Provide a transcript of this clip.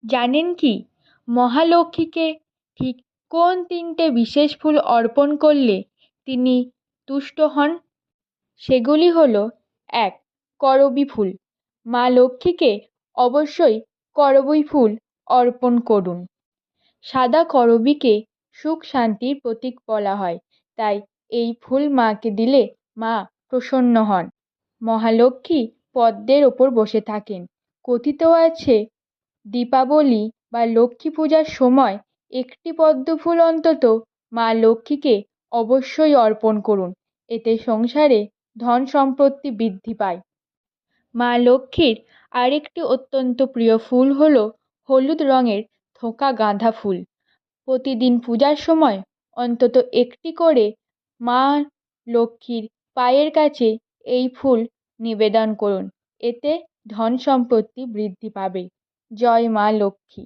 জানেন কি মহালক্ষ্মীকে ঠিক কোন তিনটে বিশেষ ফুল অর্পণ করলে তিনি তুষ্ট হন? সেগুলি হলো: ১. করবী ফুল। মা লক্ষ্মীকে অবশ্যই করবী ফুল অর্পণ করুন। সাদা করবীকে সুখ শান্তির প্রতীক বলা হয়, তাই এই ফুল মাকে দিলে মা প্রসন্ন হন। মহালক্ষ্মী পদ্মের ওপর বসে থাকেন। কথিত আছে, দীপাবলি বা লক্ষ্মী পূজার সময় একটি পদ্ম ফুল অন্তত মা লক্ষ্মীকে অবশ্যই অর্পণ করুন, এতে সংসারে ধন সম্পত্তি বৃদ্ধি পায়। মা লক্ষ্মীর আরেকটি অত্যন্ত প্রিয় ফুল হলো হলুদ রঙের থোকা গাঁদা ফুল। প্রতিদিন পূজার সময় অন্তত একটি করে মা লক্ষ্মীর পায়ের কাছে এই ফুল নিবেদন করুন, এতে ধন সম্পত্তি বৃদ্ধি পাবে। জয় মা লক্ষ্মী।